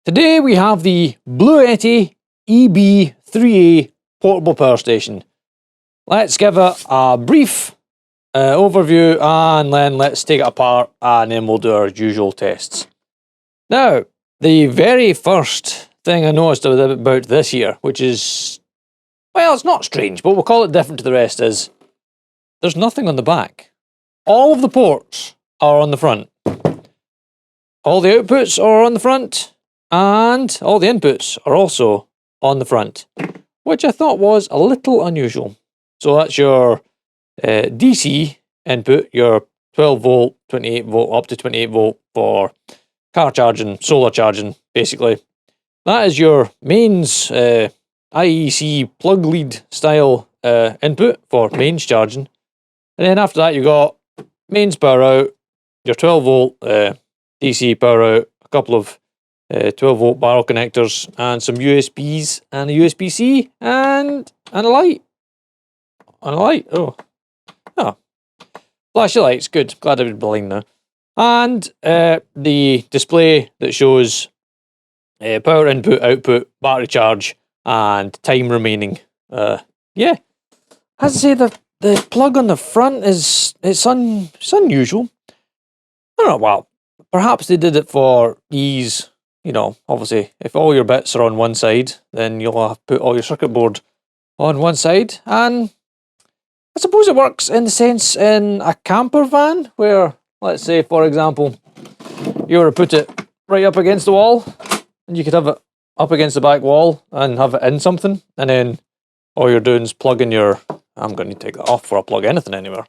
Today we have the Bluetti EB3A portable power station. Let's give it a brief overview and then let's take it apart and then we'll do our usual tests. Now, the very first thing I noticed about this here, which is, well, it's not strange, but we'll call it different to the rest, is there's nothing on the back. All of the ports are on the front. All the outputs are on the front. And all the inputs are also on the front, which I thought was a little unusual. So that's your DC input, your 12 volt, 28 volt, up to 28 volt for car charging, solar charging, basically. That is your mains IEC plug lead style input for mains charging. And then after that you got mains power out, your 12 volt DC power out, a couple of 12 volt barrel connectors and some USBs and a USB-C and a light. Oh. Flashy lights, good. Glad I was blind now. And the display that shows power input, output, battery charge and time remaining. Yeah. As I say, the plug on the front it's unusual. I don't know, well, perhaps they did it for ease. You know, obviously, if all your bits are on one side, then you'll have to put all your circuit board on one side. And I suppose it works in the sense in a camper van where, let's say, for example, you were to put it right up against the wall, and you could have it up against the back wall and have it in something, and then all you're doing is plugging your... I'm going to take that off before I plug anything anywhere.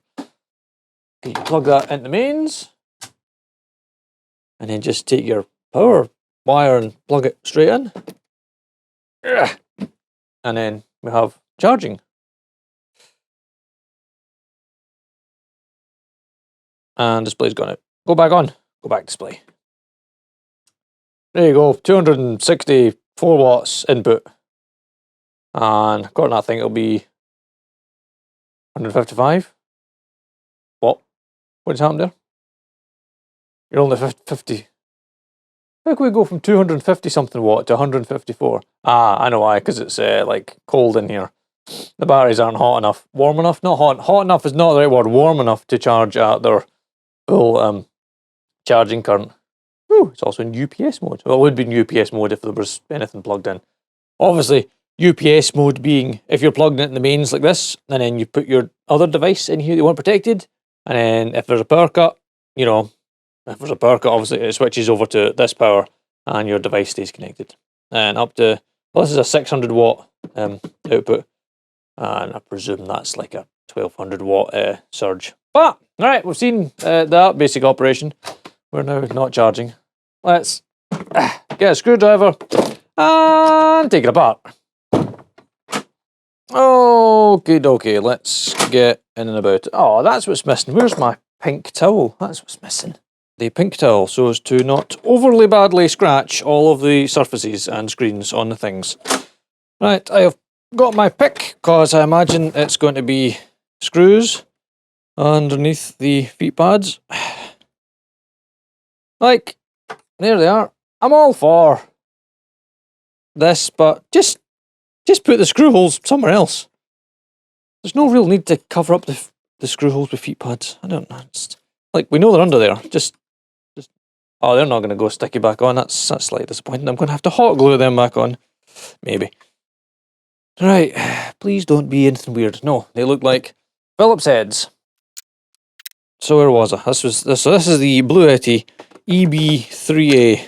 You plug that into mains, and then just take your power wire and plug it straight in. And then we have charging. And display's gone out. Go back on. Go back display. There you go. 264 watts input. And according to that thing, it'll be 155. What? What just happened there? You're only 50. How can we go from 250 something watt to 154? Ah, I know why, because it's like cold in here. The batteries aren't hot enough. Warm enough? Not hot. Hot enough is not the right word. Warm enough to charge at their full charging current. Ooh, it's also in UPS mode. Well, it would be in UPS mode if there was anything plugged in. Obviously, UPS mode being if you're plugging it in the mains like this, and then you put your other device in here that you want protected, and then if there's a power cut, you know, if there's a power cut, obviously it switches over to this power and your device stays connected. And up to, well, this is a 600 watt output. And I presume that's like a 1200 watt surge. But, alright, we've seen that basic operation. We're now not charging. Let's get a screwdriver and take it apart. Okay, let's get in and about. Oh, that's what's missing. Where's my pink towel? That's what's missing. The pink towel, so as to not overly badly scratch all of the surfaces and screens on the things. Right, I have got my pick, because I imagine it's going to be screws underneath the feet pads. Like, there they are. I'm all for this, but just put the screw holes somewhere else. There's no real need to cover up the screw holes with feet pads. I don't know. It's, like, we know they're under there. Just oh, they're not going to go sticky back on. That's slightly disappointing. I'm going to have to hot glue them back on. Maybe. Right. Please don't be anything weird. No, they look like Phillips heads. So where was I? This is the Bluetti EB3A.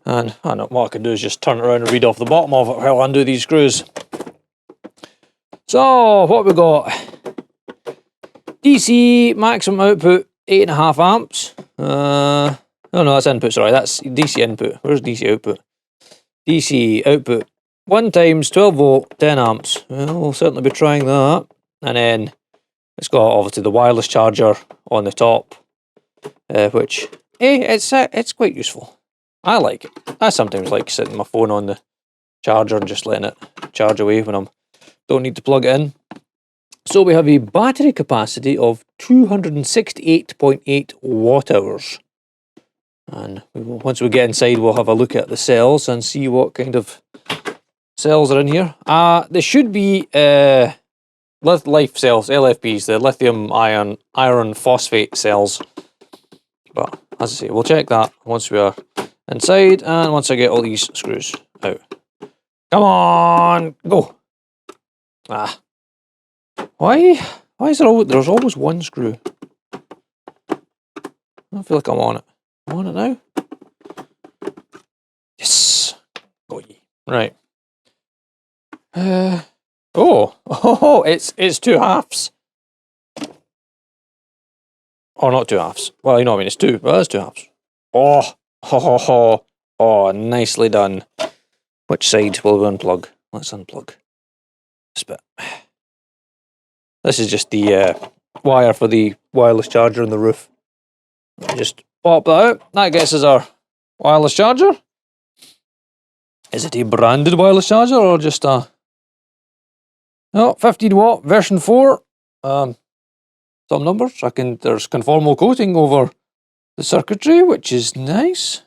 And I know what I can do is just turn it around and read off the bottom of it while I undo these screws. So, what we got? DC maximum output 8.5 amps. No, that's input, sorry, that's DC input. Where's DC output? DC output 1 times 12 volt, 10 amps. Well, we'll certainly be trying that. And then it's got obviously the wireless charger on the top, which, it's quite useful. I like it. I sometimes like sitting my phone on the charger and just letting it charge away when I don't need to plug it in. So we have a battery capacity of 268.8 watt hours. And once we get inside, we'll have a look at the cells and see what kind of cells are in here. They should be life cells, LFPs, the lithium iron phosphate cells. But as I say, we'll check that once we are inside and once I get all these screws out. Come on, go. Why is there's always one screw? I don't feel like I'm on it. I'm on it now. Yes. Got ye. Right. Oh, it's two halves. Oh, not two halves. Well, you know what I mean, it's two. Well, it's two halves. Oh, nicely done. Which side will we unplug? Let's unplug this bit. This is just the wire for the wireless charger on the roof. Just pop that out. That gets us our wireless charger. Is it a branded wireless charger or just a... No, 15 watt, version 4. Some numbers. There's conformal coating over the circuitry, which is nice.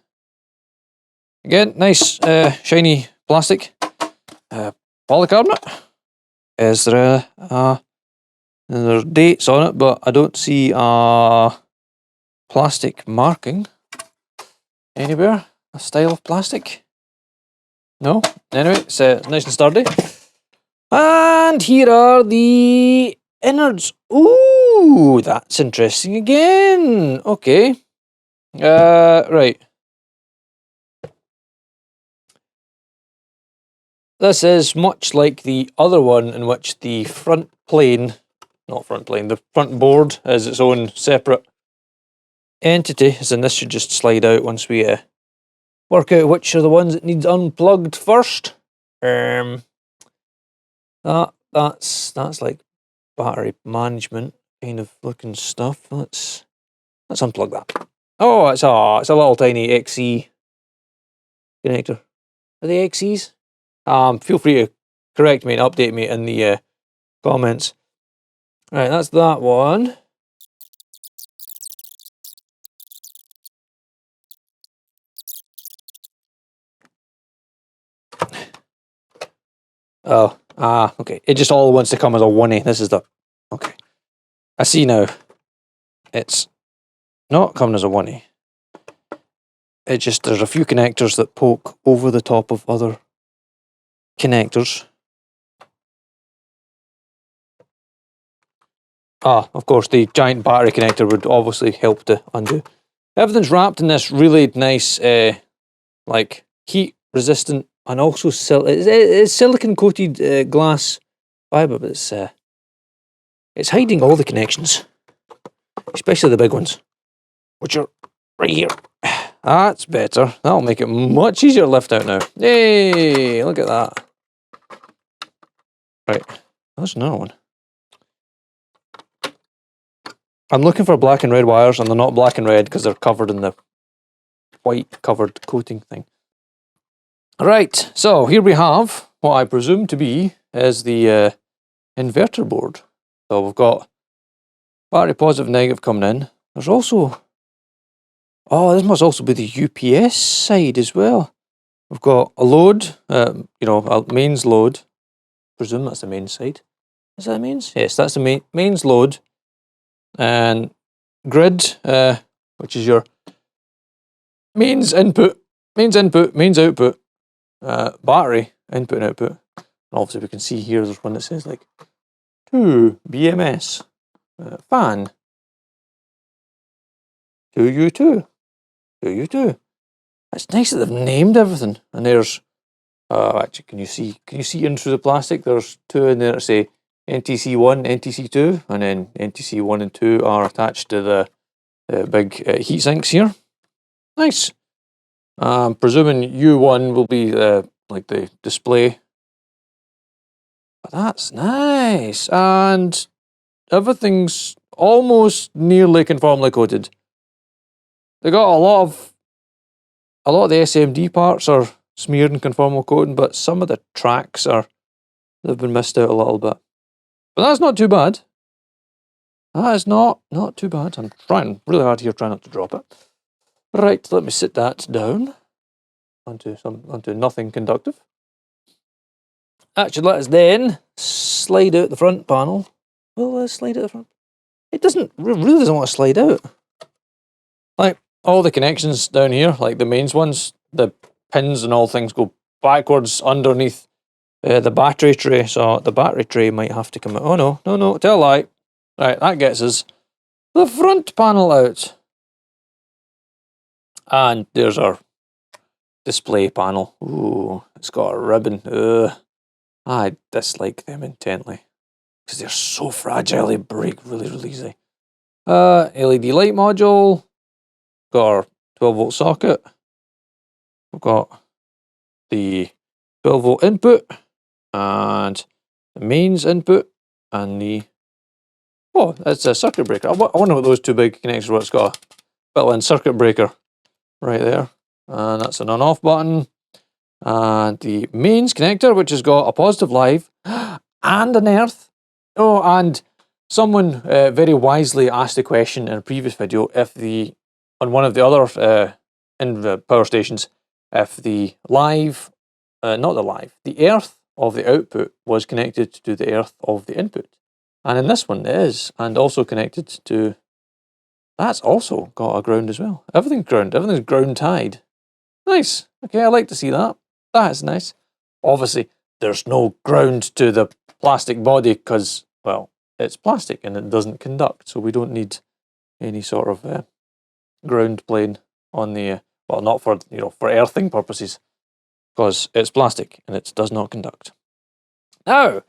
Again, nice shiny plastic. Polycarbonate. Is there there's dates on it, but I don't see a plastic marking anywhere. A style of plastic. No. Anyway, it's nice and sturdy. And here are the innards. Ooh, that's interesting again. Okay. Right. This is much like the other one in which the front plane, the front board is its own separate entity, as in this should just slide out once we work out which are the ones that need unplugged first. That's like battery management kind of looking stuff. Let's unplug that. Oh, it's a little tiny XE connector. Are they XEs? Feel free to correct me and update me in the comments. Right, that's that one. Oh, okay. It just all wants to come as a 1A. This is the... Okay. I see now. It's not coming as a 1A. It just, there's a few connectors that poke over the top of other connectors. Of course, the giant battery connector would obviously help to undo. Everything's wrapped in this really nice, like, heat-resistant and also it's silicon coated glass fibre, but it's hiding all the connections, especially the big ones, which are right here. That's better. That'll make it much easier to lift out now. Yay! Look at that. Right, that's another one. I'm looking for black and red wires, and they're not black and red because they're covered in the white covered coating thing. Right, so here we have what I presume to be is the inverter board. So we've got battery positive, negative coming in. There's also, this must also be the UPS side as well. We've got a load, a mains load. Presume that's the mains side. Is that the mains? Yes, that's the mains load. And grid, which is your mains input, mains output, battery input and output. And obviously we can see here there's one that says like 2 BMS, fan, 2U2, 2U2. It's nice that they've named everything. And there's, actually, can you see in through the plastic? There's 2 in there that say NTC1, NTC2, and then NTC1 and 2 are attached to the big heat sinks here. Nice. Presuming U1 will be like the display. But that's nice. And everything's almost nearly conformally coated. They got a lot of the SMD parts are smeared in conformal coating, but some of the tracks they've been missed out a little bit. But that's not too bad. That is not too bad. I'm trying really hard here, trying not to drop it. Right, let me sit that down onto nothing conductive. That should let us then slide out the front panel. Will it slide out the front? It really doesn't want to slide out. Like, all the connections down here, like the mains ones, the pins and all things go backwards underneath the battery tray, so the battery tray might have to come out. Oh no, tell a lie. Right, that gets us the front panel out. And there's our display panel. Ooh, it's got a ribbon. I dislike them intently because they're so fragile, they break really, really easy. LED light module. Got our 12-volt socket. We've got the 12-volt input and the mains input and the... Oh, it's a circuit breaker. I wonder what those two big connectors were. It's got a built-in circuit breaker right there. And that's an on-off button. And the mains connector, which has got a positive live and an earth. Oh, and someone very wisely asked the question in a previous video if on one of the other in the power stations, if the live, the earth of the output was connected to the earth of the input. And in this one it is, and also connected to, that's also got a ground as well. Everything's ground tied. Nice. Okay, I like to see that. That's nice. Obviously, there's no ground to the plastic body because, well, it's plastic and it doesn't conduct, so we don't need any sort of ground plane on the, well, not for, for earthing purposes, because it's plastic and it does not conduct. Now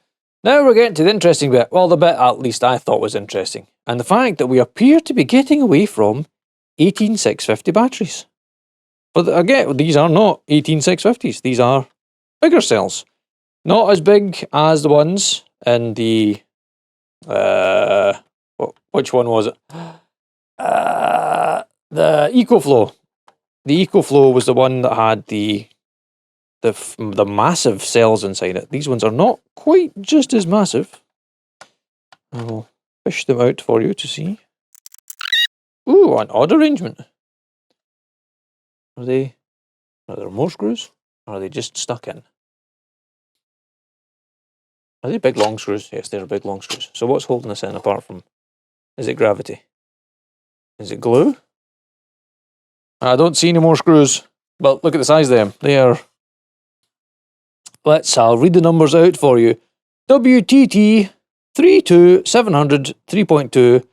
we're getting to the interesting bit. Well, the bit at least I thought was interesting, and the fact that we appear to be getting away from 18650 batteries. But again, these are not 18650s. These are bigger cells. Not as big as the ones in the... which one was it? The EcoFlow. The EcoFlow was the one that had the massive cells inside it. These ones are not quite just as massive. I will fish them out for you to see. Ooh, an odd arrangement. Are there more screws? Or are they just stuck in? Are they big long screws? Yes, they're big long screws. So what's holding this in apart from... Is it gravity? Is it glue? I don't see any more screws. But look at the size of them. They are... I'll read the numbers out for you. WTT 32700 3.2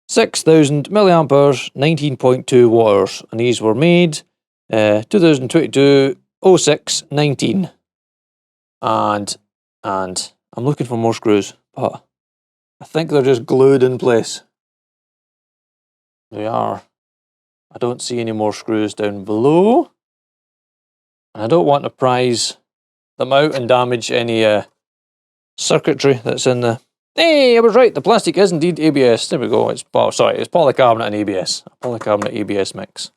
6000 milliamperes 19.2 watts. And these were made 2022 06/19. And I'm looking for more screws, but I think they're just glued in place. They are. I don't see any more screws down below. And I don't want to prise them out and damage any circuitry that's in the... Hey, I was right, the plastic is indeed ABS. There we go, it's polycarbonate and ABS. A polycarbonate ABS mix.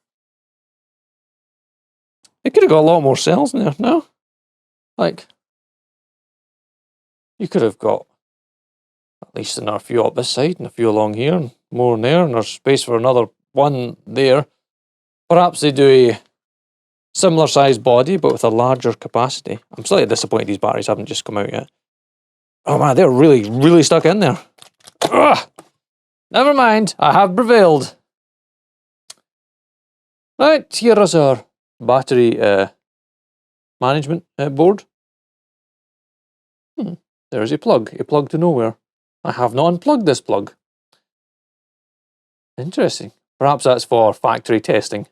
It could have got a lot more cells in there, no? Like, you could have got at least another few up this side and a few along here and more in there, and there's space for another one there. Perhaps they do a similar sized body but with a larger capacity. I'm slightly disappointed these batteries haven't just come out yet. Oh man, they're really, really stuck in there. Ugh. Never mind, I have prevailed. Right, here is our battery management board. There is a plug to nowhere. I have not unplugged this plug. Interesting. Perhaps that's for factory testing.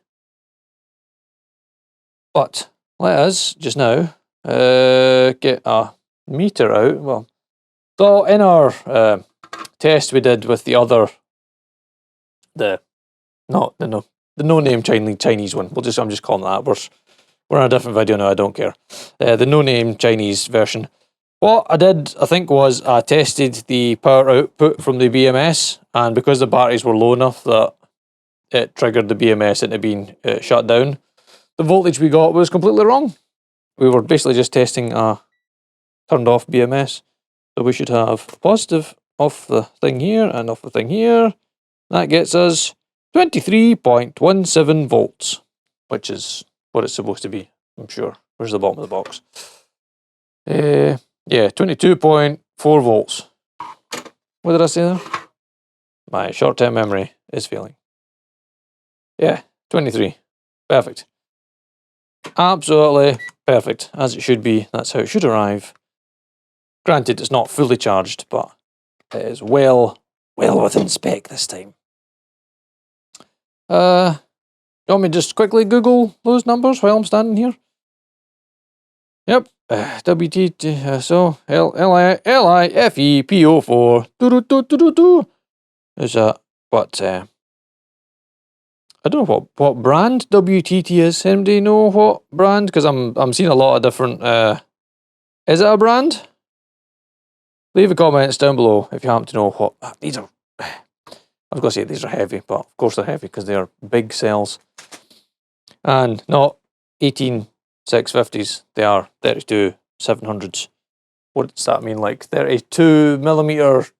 But let us just now get a meter out. Well, so in our test we did with the other, the no-name Chinese one. I'm just calling that. We're on a different video now. I don't care. The no-name Chinese version. What I did, I think, was I tested the power output from the BMS, and because the batteries were low enough that it triggered the BMS into being shut down, the voltage we got was completely wrong. We were basically just testing a turned off BMS. So we should have positive off the thing here and off the thing here. That gets us 23.17 volts, which is what it's supposed to be, I'm sure. Where's the bottom of the box? Yeah, 22.4 volts. What did I say there? My short-term memory is failing. Yeah, 23. Perfect. Absolutely perfect, as it should be. That's how it should arrive. Granted, it's not fully charged, but it is well within spec this time. You want me to just quickly Google those numbers while I'm standing here? Yep, WT, so LIFEPO4. Is that what? I don't know what brand WTT is. Anybody know what brand? Because I'm seeing a lot of different. Is it a brand? Leave a comments down below if you happen to know what these are. I was going to say these are heavy, but of course they're heavy because they are big cells, and not 18-650s. They are 32 700s. What does that mean? Like 32mm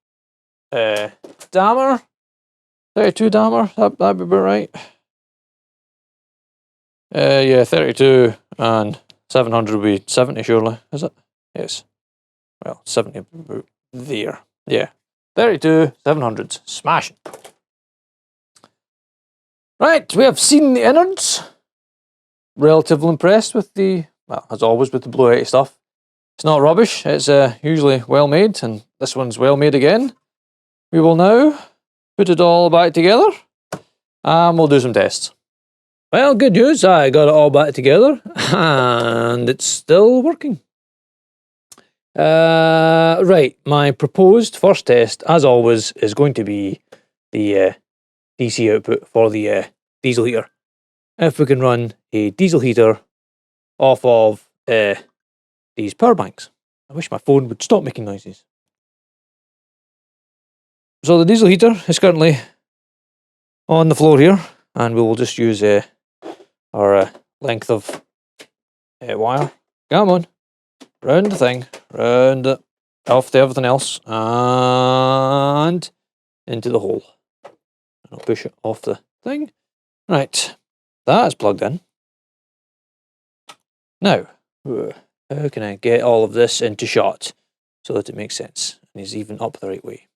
diameter. 32 diameter. That'd be about right. Yeah, 32 and 700 would be 70 surely, is it? Yes. Well, 70 about there. Yeah. 32 700s. Smashing. Right, we have seen the innards. Relatively impressed with the, well, as always with the Bluetti stuff. It's not rubbish, it's usually well made, and this one's well made again. We will now put it all back together, and we'll do some tests. Well, good news, I got it all back together, and it's still working. Right, my proposed first test, as always, is going to be the DC output for the diesel heater. If we can run a diesel heater off of these power banks. I wish my phone would stop making noises. So the diesel heater is currently on the floor here, and we will just use our length of wire. Come on, round the thing, round it, off to everything else, and into the hole. And I'll push it off the thing. Right, that is plugged in. Now, how can I get all of this into shot so that it makes sense and is even up the right way?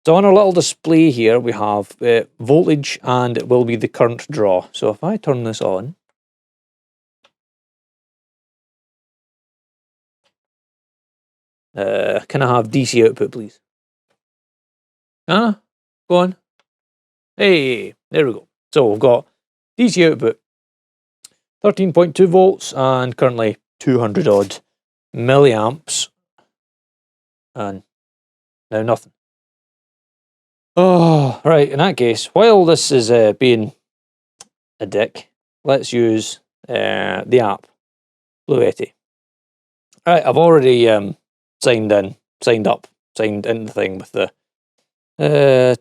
So on our little display here, we have voltage, and it will be the current draw. So if I turn this on, can I have DC output, please? Go on. Hey, there we go. So we've got DC output, 13.2 volts, and currently 200 odd milliamps, and now nothing. Oh, right, in that case, while this is being a dick, let's use the app, Bluetti. Right, I've already signed into the thing with the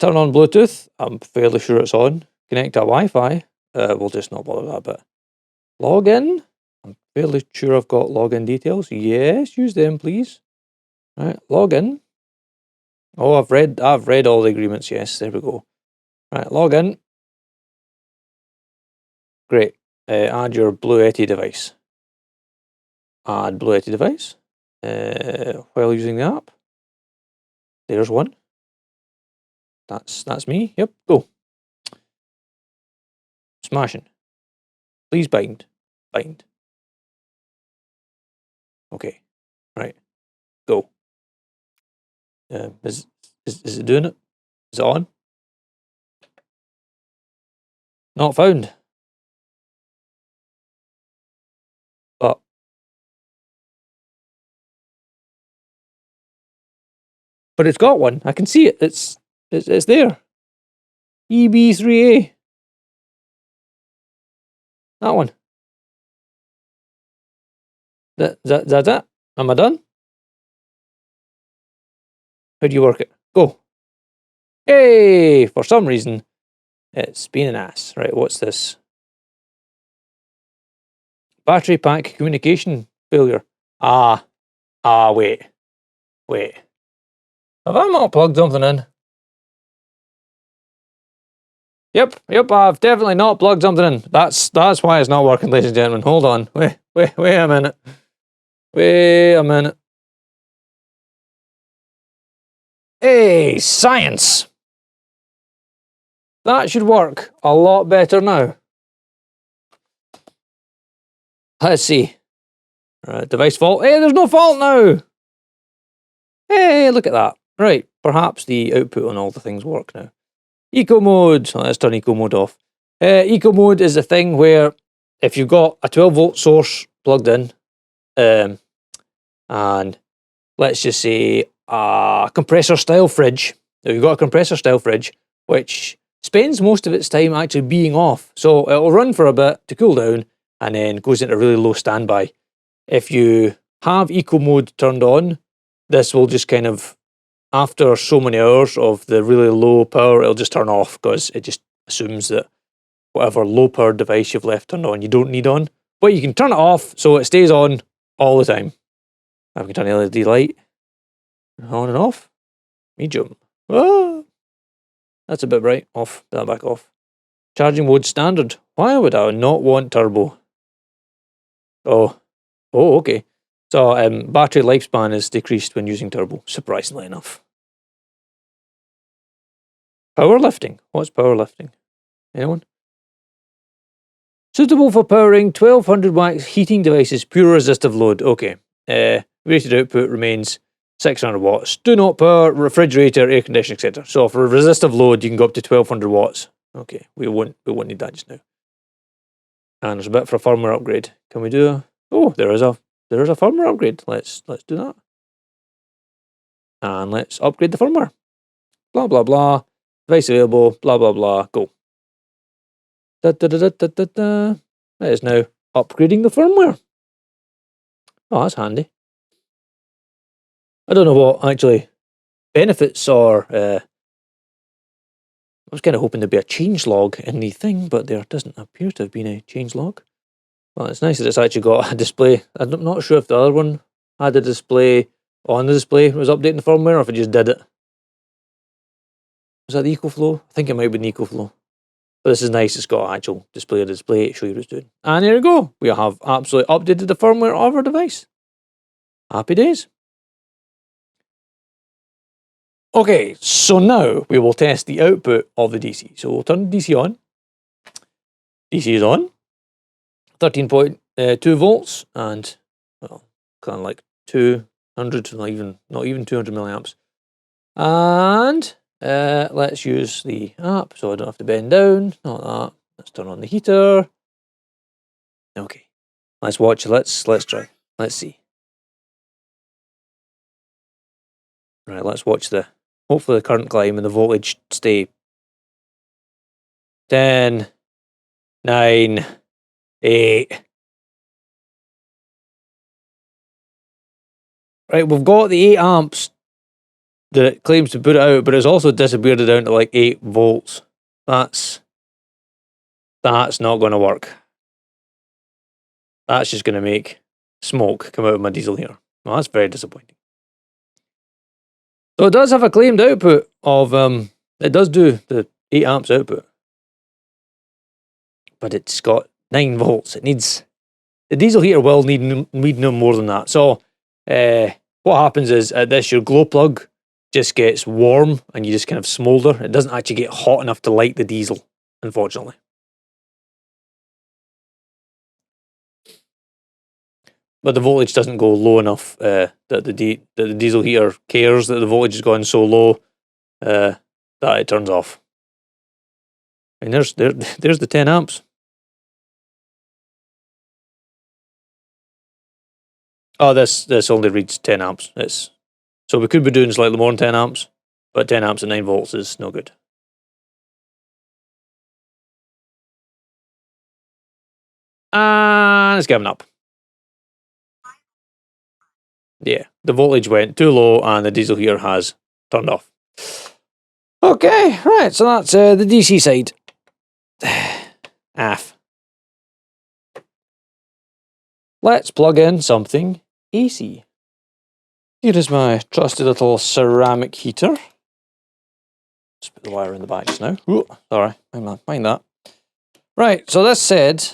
turn on Bluetooth. I'm fairly sure it's on. Connect to Wi-Fi. We'll just not bother that bit. Log in. I'm fairly sure I've got login details. Yes, use them, please. Right, log in. Oh, I've read all the agreements. Yes, there we go. Right, log in. Great. Add your Bluetti device. Add Bluetti device. While using the app. There's one. That's me. Yep, go. Smashing. Please bind. Bind. Okay. Right. Go. Is it doing it? Is it on? Not found. But it's got one. I can see it. It's there. EB3A. That one. That's it. Am I done? How do you work it? Go. Hey! For some reason, it's been an ass. Right, what's this? Battery pack communication failure. Wait. Have I not plugged something in? Yep, I've definitely not plugged something in. That's why it's not working, ladies and gentlemen. Hold on. Wait a minute. Wait a minute. Hey, science! That should work a lot better now. Let's see. Device fault. Hey, there's no fault now! Hey, look at that. Right, perhaps the output on all the things work now. Eco mode. Let's turn eco mode off. Eco mode is a thing where if you've got a 12-volt source plugged in, and let's just say a compressor-style fridge. Now you've got a compressor-style fridge, which spends most of its time actually being off. So it'll run for a bit to cool down, and then goes into really low standby. If you have eco mode turned on, this will just kind of, after so many hours of the really low power, it'll just turn off because it just assumes that whatever low power device you've left turned on, you don't need on. But you can turn it off so it stays on all the time. I can turn the LED light on and off. Medium. Ah, that's a bit bright. Off. Put that back off. Charging mode standard. Why would I not want turbo? Oh, okay. So battery lifespan is decreased when using turbo, surprisingly enough. Powerlifting. What's powerlifting? Anyone? Suitable for powering 1200 watts heating devices, pure resistive load. Okay. Rated output remains 600 watts. Do not power refrigerator, air conditioner, etc. So for resistive load, you can go up to 1200 watts. Okay, we won't need that just now. And there's a bit for a firmware upgrade. Can we do a? Oh, there is a firmware upgrade. Let's do that. And let's upgrade the firmware. Blah blah blah. Device available. Blah blah blah. Go. That is now upgrading the firmware. Oh, that's handy. I don't know what actually benefits or I was kind of hoping there'd be a change log in the thing, but there doesn't appear to have been a change log. Well, it's nice that it's actually got a display. I'm not sure if the other one had a display on the display. It was updating the firmware, or if it just did it. Was that the EcoFlow? I think it might have been the EcoFlow. But this is nice. It's got an actual display to display. Show you what it's doing. And here we go. We have absolutely updated the firmware of our device. Happy days. Okay, so now we will test the output of the DC. So we'll turn the DC on. DC is on. 13.2 volts and, well, kind of like 200, not even 200 milliamps. And let's use the app so I don't have to bend down. Not that. Let's turn on the heater. Okay, let's watch. Let's try. Let's see. Right, let's watch hopefully the current climb and the voltage stay. 10, 9, 8. Right, we've got the 8 amps that it claims to put it out, but it's also disappeared it down to like 8 volts. That's not going to work. That's just going to make smoke come out of my diesel here. Well, that's very disappointing. So it does have a claimed output of, it does do the 8 amps output. But it's got 9 volts. It needs, the diesel heater will need no more than that. So what happens is at this, your glow plug just gets warm and you just kind of smolder. It doesn't actually get hot enough to light the diesel, unfortunately. But the voltage doesn't go low enough that the diesel heater cares that the voltage has gone so low that it turns off. And there's the 10 amps. Oh, this only reads 10 amps. So we could be doing slightly more than 10 amps, but 10 amps and 9 volts is no good. And it's given up. Yeah, the voltage went too low and the diesel heater has turned off. Okay, right, so that's the DC side. Let's plug in something AC. Here is my trusty little ceramic heater. Just put the wire in the back just now. Ooh, sorry, mind that. Right, so this said,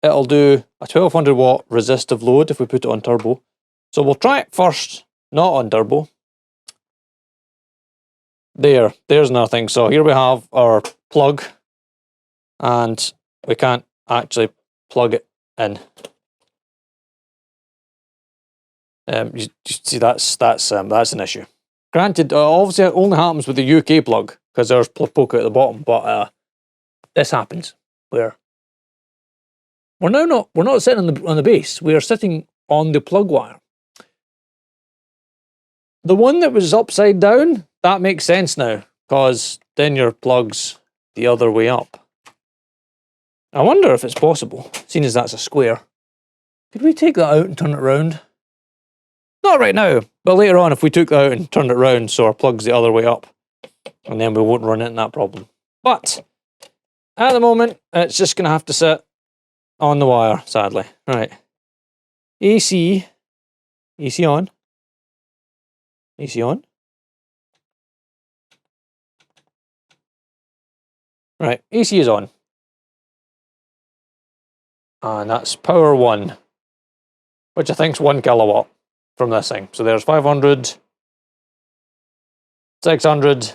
it'll do a 1200 watt resistive load if we put it on turbo. So we'll try it first, not on turbo. There's nothing. So here we have our plug, and we can't actually plug it in. You see, that's an issue. Granted, obviously it only happens with the UK plug because there's poke at the bottom, but this happens where we're not sitting on the base. We are sitting on the plug wire. The one that was upside down, that makes sense now, because then your plug's the other way up. I wonder if it's possible, seeing as that's a square. Could we take that out and turn it round? Not right now, but later on if we took that out and turned it round so our plug's the other way up, and then we won't run into that problem. But at the moment, it's just going to have to sit on the wire, sadly. Right. AC on. AC on. Right, AC is on. And that's power 1, which I think is 1 kilowatt from this thing. So there's 500, 600,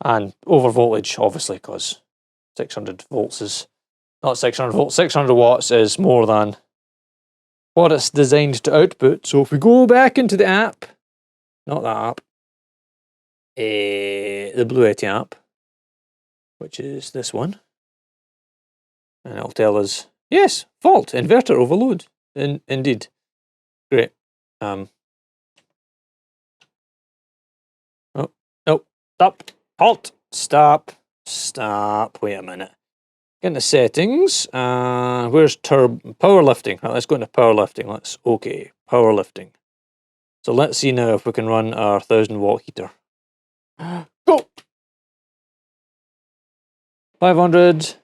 and over voltage, obviously, because 600 volts is not 600 volts. 600 watts is more than what it's designed to output. So if we go back into the app, not that app, the Bluetti app, which is this one, and it'll tell us, yes, fault, inverter overload. Indeed. Great. Oh, no, stop, halt, stop, wait a minute. Get into settings, where's powerlifting? Right, let's go into powerlifting, okay, powerlifting. So let's see now if we can run our 1000 watt heater. Go! 500.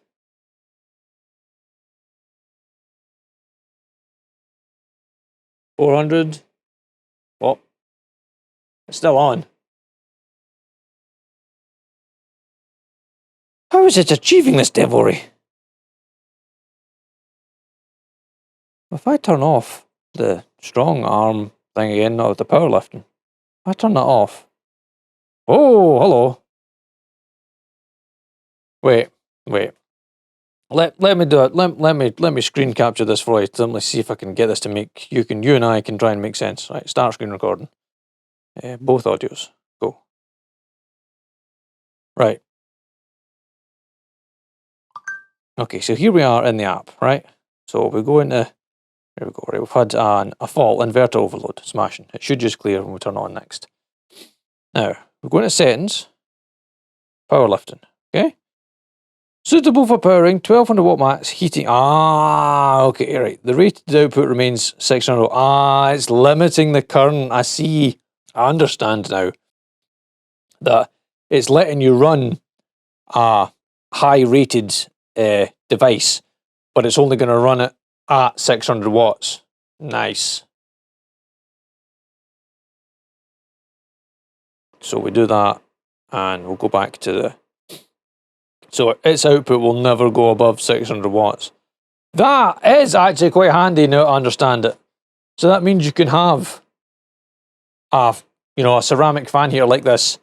400. Oh, it's still on. How is it achieving this devilry? If I turn off the strong arm thing again, not with the powerlifting, if I turn that off. Oh, hello. Wait. Let me do it. Let me screen capture this for you. Let me see if I can get this to make you and I can try and make sense. Right, start screen recording. Both audios. Go. Right. Okay, so here we are in the app, right? So we go into, here we go, right? We've had a fault, inverter overload, smashing. It should just clear when we turn it on next. Now, we go into settings, powerlifting, okay? Suitable for powering, 1200 watt max, heating. Okay, right. The rated output remains 600. It's limiting the current. I see. I understand now that it's letting you run a high rated device, but it's only going to run it at 600 watts. Nice. So we do that, and we'll go back to the... So its output will never go above 600 watts. That is actually quite handy now to understand it. So that means you can have a ceramic fan heater like this,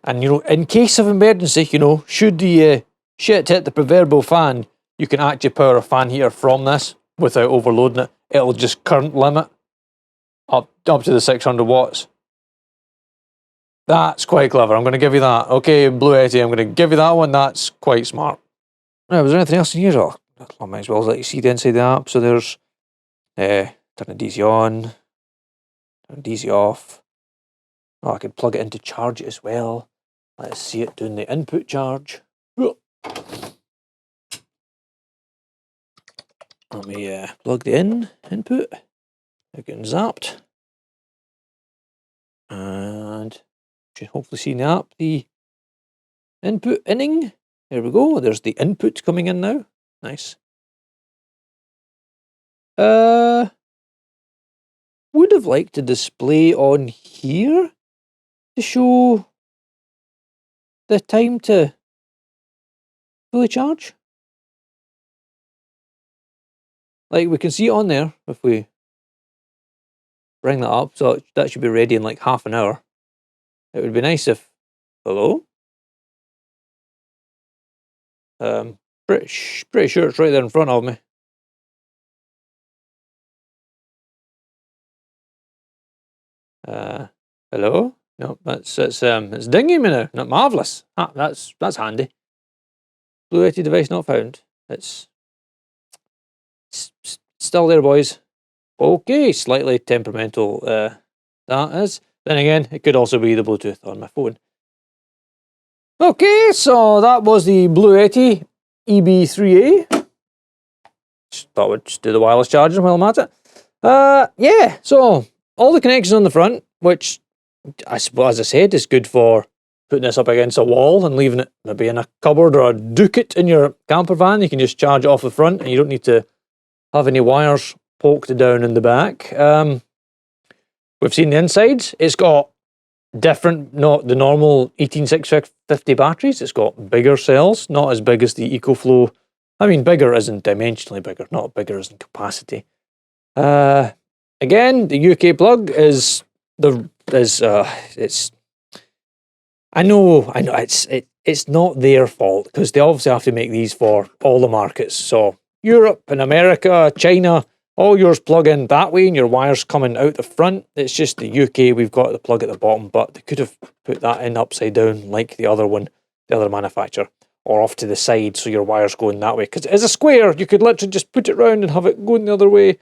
and in case of emergency, should the shit hit the proverbial fan, you can actually power a fan heater from this without overloading it. It'll just current limit up to the 600 watts. That's quite clever. I'm going to give you that. Okay, Bluetti, I'm going to give you that one. That's quite smart. Now, was there anything else in here? Oh, I might as well let you see the inside of the app. So there's turn the DC on, turn DC off. Oh, I can plug it into charge it as well. Let's see it doing the input charge. Let me plug the input. They're getting zapped. And you should hopefully see in the app the input inning. There we go. There's the input coming in now. Nice. Would have liked to display on here to show the time to fully charge. Like, we can see it on there if we bring that up, so that should be ready in like half an hour. It would be nice if... Hello? Pretty sure it's right there in front of me. Hello? No, it's dinging me now. Not marvellous. Ah, that's handy. Bluetti device not found. It's still there, boys. Okay, slightly temperamental. That is. Then again, it could also be the Bluetooth on my phone. Okay, so that was the Bluetti EB3A. Just thought we'd just do the wireless charging while I'm at it. Yeah, so all the connections on the front, which I suppose, as I said, is good for putting this up against a wall and leaving it maybe in a cupboard or a ducat in your camper van. You can just charge it off the front and you don't need to have any wires poked down in the back. We've seen the insides. It's got different, not the normal 18650 batteries. It's got bigger cells, not as big as the EcoFlow. I mean, bigger isn't dimensionally bigger, not bigger as in capacity. Again, the UK plug is it's. I know, it's not their fault because they obviously have to make these for all the markets. So Europe and America, China, all yours plug in that way and your wire's coming out the front. It's just the UK, we've got the plug at the bottom, but they could have put that in upside down like the other one, the other manufacturer, or off to the side so your wire's going that way. Because as a square, you could literally just put it round and have it going the other way,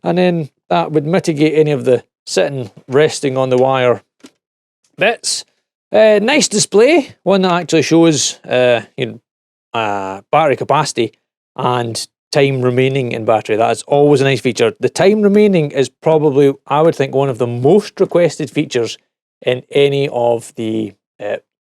and then that would mitigate any of the sitting, resting on the wire bits. Nice display, one that actually shows battery capacity and time remaining in battery. That is always a nice feature. The time remaining is probably, I would think, one of the most requested features in any of the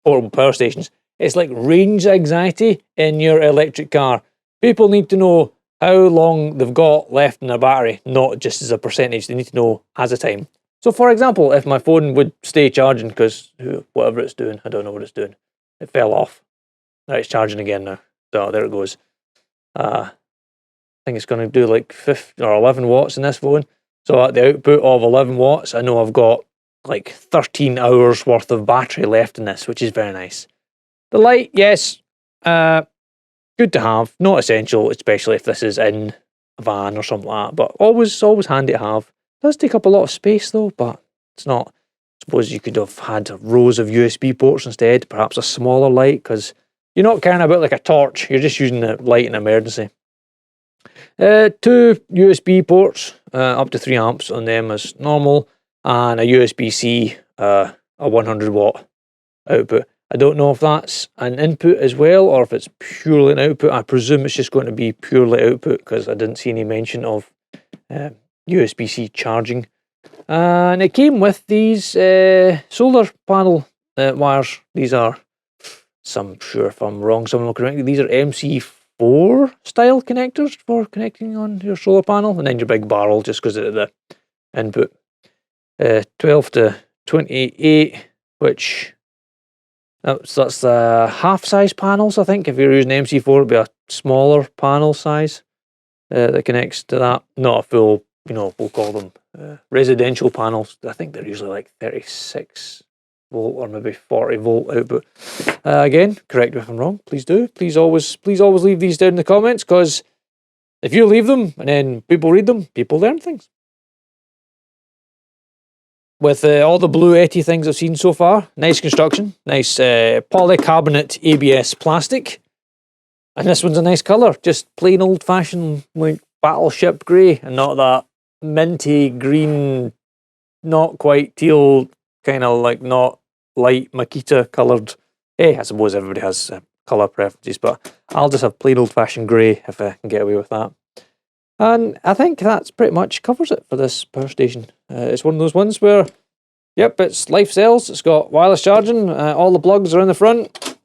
portable power stations. It's like range anxiety in your electric car. People need to know how long they've got left in their battery, not just as a percentage. They need to know as a time. So, for example, if my phone would stay charging because whatever it's doing, I don't know what it's doing, it fell off. Now it's charging again now. So there it goes. I think it's going to do like 50 or 11 watts in this phone. So at the output of 11 watts, I know I've got like 13 hours worth of battery left in this, which is very nice. The light, yes, good to have. Not essential, especially if this is in a van or something like that, but always handy to have. It does take up a lot of space though, but it's not. I suppose you could have had rows of USB ports instead, perhaps a smaller light, because you're not caring about like a torch, you're just using the light in emergency. 2 USB ports, up to 3 amps on them as normal, and a USB-C, a 100 watt output. I don't know if that's an input as well, or if it's purely an output. I presume it's just going to be purely output, because I didn't see any mention of USB-C charging. And it came with these solar panel wires. These are, I'm sure if I'm wrong, someone will correct me, these are MC4 style connectors for connecting on your solar panel, and then your big barrel just because of the input. 12 to 28, which that's half-size panels, I think. If you're using MC4, it'd be a smaller panel size that connects to that. Not a full, we'll call them residential panels. I think they're usually like 36 volt or maybe 40 volt output. Again, correct me if I'm wrong. Please do. Please always leave these down in the comments, because if you leave them and then people read them, people learn things. With all the Bluetti things I've seen so far, nice construction, nice polycarbonate ABS plastic, and this one's a nice colour, just plain old-fashioned like battleship grey, and not that minty green, not quite teal, kind of like not light Makita coloured. Hey, I suppose everybody has colour preferences, but I'll just have plain old-fashioned grey if I can get away with that. And I think that's pretty much covers it for this power station. It's one of those ones where, yep, it's life cells, it's got wireless charging, all the plugs are in the front,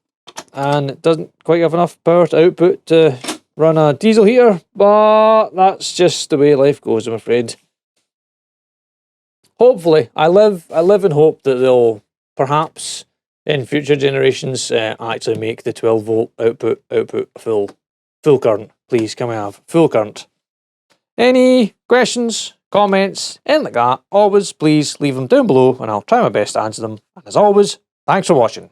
and it doesn't quite have enough power to output to run a diesel heater, but that's just the way life goes, I'm afraid. Hopefully, I live in hope that they'll perhaps in future generations actually make the 12 volt output full current. Please, can we have full current? Any questions, comments, anything like that, always please leave them down below and I'll try my best to answer them. And as always, thanks for watching.